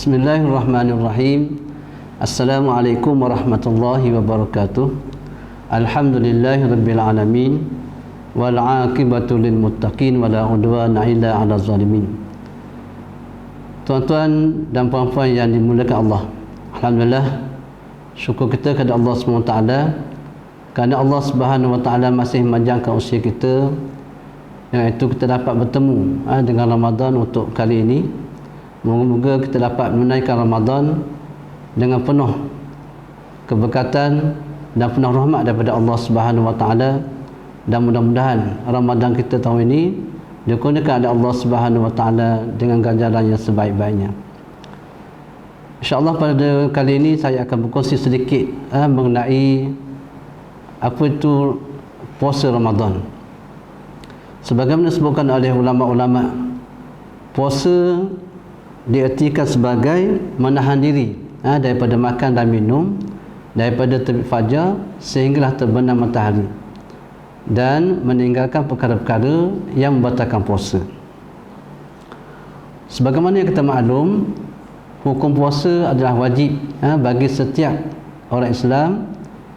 Bismillahirrahmanirrahim. Assalamualaikum warahmatullahi wabarakatuh. Alhamdulillahirabbil alamin wal 'aqibatu lil muttaqin wala udwana illa 'alal zalimin. Tuan-tuan dan puan-puan yang dimuliakan Allah, alhamdulillah, syukur kita kepada Allah SWT kerana Allah Subhanahu Wa Taala masih memanjangkan usia kita, yang itu kita dapat bertemu dengan Ramadan untuk kali ini. Moga-moga kita dapat menunaikan Ramadan dengan penuh keberkatan dan penuh rahmat daripada Allah Subhanahu Wa Taala, dan mudah-mudahan Ramadan kita tahun ini dikurniakan oleh Allah Subhanahu Wa Taala dengan ganjaran yang sebaik-baiknya. InsyaAllah pada kali ini saya akan berkongsi sedikit mengenai apa itu puasa Ramadan. Sebagaimana disebutkan oleh ulama-ulama, puasa diartikan sebagai menahan diri daripada makan dan minum daripada terbit fajar sehinggalah terbenam matahari, dan meninggalkan perkara-perkara yang membatalkan puasa. Sebagaimana yang kita maklum, hukum puasa adalah wajib bagi setiap orang Islam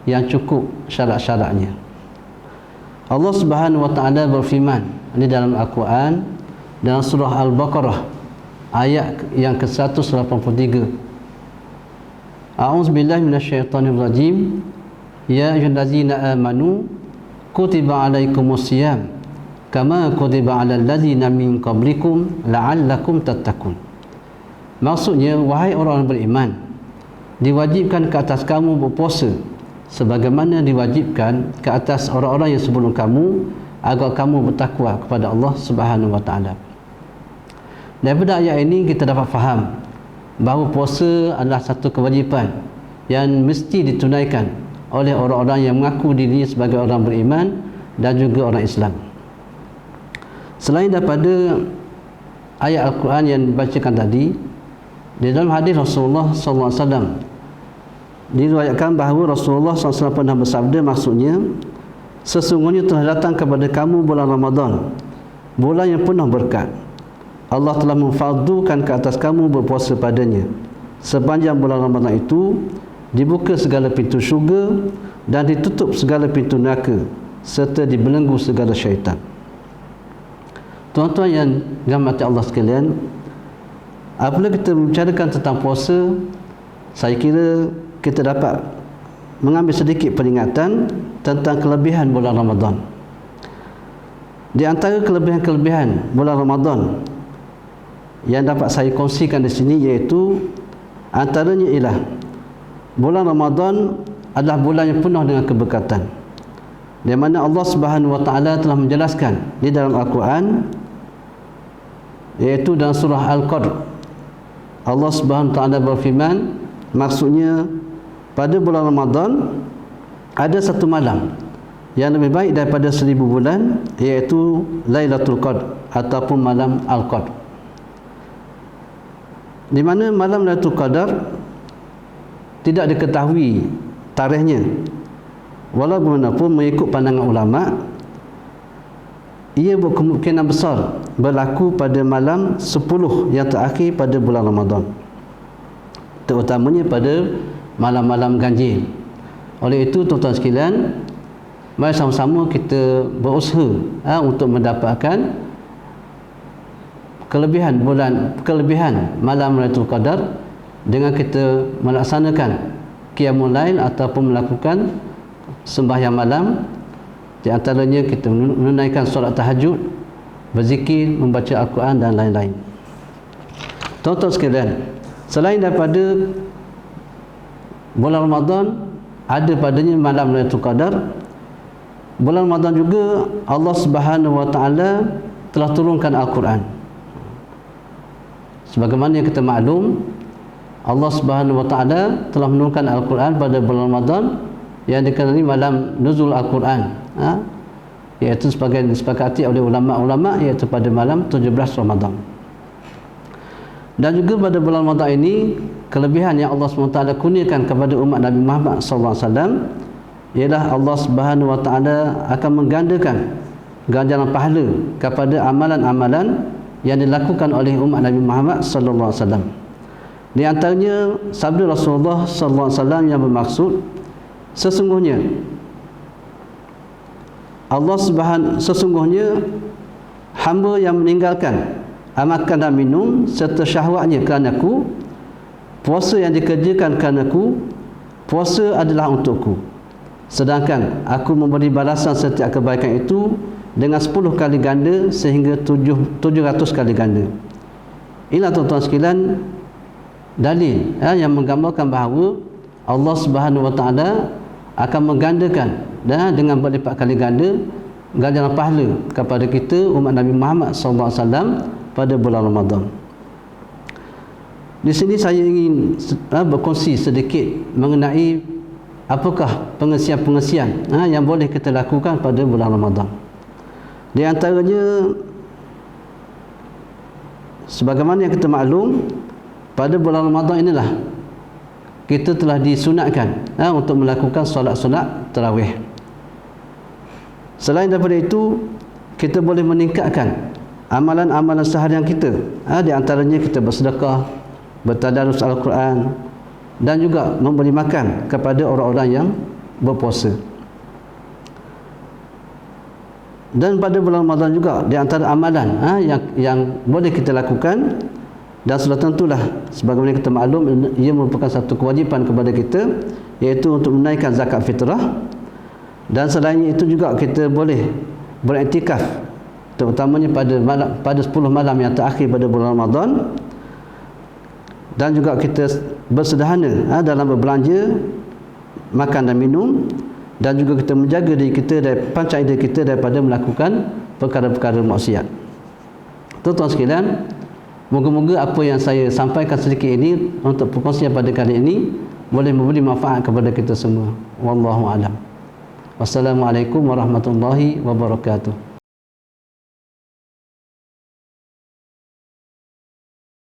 yang cukup syarat-syaratnya. Allah Subhanahu Wa Taala berfirman di dalam Al-Quran dalam surah Al-Baqarah ayat yang ke-183. A'udzubillahi minasyaitonirrajim. Ya ayyuhallazina amanu kutiba alaikumusiyam kama kutiba alal ladzina min qablikum la'allakum tattaqun. Maksudnya, wahai orang beriman, diwajibkan ke atas kamu berpuasa sebagaimana diwajibkan ke atas orang-orang yang sebelum kamu, agar kamu bertakwa kepada Allah Subhanahu Wa Taala. Daripada ayat ini kita dapat faham bahawa puasa adalah satu kewajipan yang mesti ditunaikan oleh orang-orang yang mengaku diri sebagai orang beriman dan juga orang Islam. Selain daripada ayat Al-Quran yang dibacakan tadi, di dalam hadis Rasulullah SAW diriwayatkan bahawa Rasulullah SAW pernah bersabda, maksudnya, sesungguhnya telah datang kepada kamu bulan Ramadan, bulan yang penuh berkat. Allah telah memfardukan ke atas kamu berpuasa padanya. Sepanjang bulan Ramadan itu dibuka segala pintu syurga dan ditutup segala pintu neraka, serta dibelenggu segala syaitan. Tuan-tuan yang dirahmati Allah sekalian, apabila kita membicarakan tentang puasa, saya kira kita dapat mengambil sedikit peringatan tentang kelebihan bulan Ramadan. Di antara kelebihan-kelebihan bulan Ramadan yang dapat saya kongsikan di sini, iaitu antaranya ialah bulan Ramadan adalah bulan yang penuh dengan keberkatan, di mana Allah Subhanahu Wa Taala telah menjelaskan di dalam Al-Quran, iaitu dalam surah Al-Qadr. Allah Subhanahu Wa Taala berfirman, maksudnya pada bulan Ramadan ada satu malam yang lebih baik daripada 1000 bulan, iaitu Lailatul Qadr ataupun malam Al-Qadr, di mana malam Lailatul Qadar tidak diketahui tarikhnya. Walaupun mengikut pandangan ulama, ia berkemungkinan besar berlaku pada malam 10 yang terakhir pada bulan Ramadan, terutamanya pada malam-malam ganjil. Oleh itu, tuan-tuan sekalian, mari sama-sama kita berusaha untuk mendapatkan kelebihan malam Lailatul Qadar dengan kita melaksanakan qiyamul lail ataupun melakukan sembahyang malam. Di antaranya kita menunaikan solat tahajud, berzikir, membaca Al-Quran dan lain-lain. Tuan-tuan sekalian, selain daripada bulan Ramadan ada padanya malam Lailatul Qadar, bulan Ramadan juga Allah Subhanahu Wa Taala telah turunkan Al-Quran. Sebagaimana yang kita maklum, Allah Subhanahu Wa Taala telah menurunkan Al-Quran pada bulan Ramadan yang dikenali malam nuzul Al-Quran, iaitu sebagai disepakati oleh ulama-ulama, iaitu pada malam 17 Ramadan. Dan juga pada bulan Ramadan ini, kelebihan yang Allah SWT kurniakan kepada umat Nabi Muhammad SAW ialah Allah Subhanahu Wa Taala akan menggandakan ganjaran pahala kepada amalan-amalan yang dilakukan oleh umat Nabi Muhammad sallallahu alaihi wasallam. Di antaranya sabda Rasulullah sallallahu alaihi wasallam yang bermaksud sesungguhnya sesungguhnya hamba yang meninggalkan makan dan minum serta syahwatnya kerana-Ku, puasa yang dikerjakan kerana-Ku, puasa adalah untukku. Sedangkan aku memberi balasan setiap kebaikan itu dengan 10 kali ganda sehingga 700 kali ganda. Inilah tuan-tuan sekalian dalil yang menggambarkan bahawa Allah Subhanahu Wa Taala akan menggandakan dengan berlipat kali ganda ganjaran pahala kepada kita umat Nabi Muhammad SAW pada bulan Ramadan. Di sini saya ingin berkongsi sedikit mengenai apakah pengesian-pengesian yang boleh kita lakukan pada bulan Ramadan. Di antaranya, sebagaimana yang kita maklum, pada bulan Ramadan inilah kita telah disunatkan untuk melakukan solat-solat tarawih. Selain daripada itu, kita boleh meningkatkan amalan-amalan seharian kita. Di antaranya kita bersedekah, bertadarus Al-Quran, dan juga memberi makan kepada orang-orang yang berpuasa. Dan pada bulan Ramadan juga, di antara amalan yang boleh kita lakukan, dan sudah tentulah sebagaimana kita maklum, ia merupakan satu kewajipan kepada kita, iaitu untuk menaikkan zakat fitrah. Dan selain itu juga kita boleh beriktikaf, terutamanya pada 10 malam yang terakhir pada bulan Ramadan. Dan juga kita bersederhana dalam berbelanja, makan dan minum, dan juga kita menjaga diri kita dari panca indera kita daripada melakukan perkara-perkara maksiat. Tuan-tuan sekalian, moga-moga apa yang saya sampaikan sedikit ini untuk perkongsian pada kali ini boleh memberi manfaat kepada kita semua. Wallahu a'lam. Wassalamualaikum warahmatullahi wabarakatuh.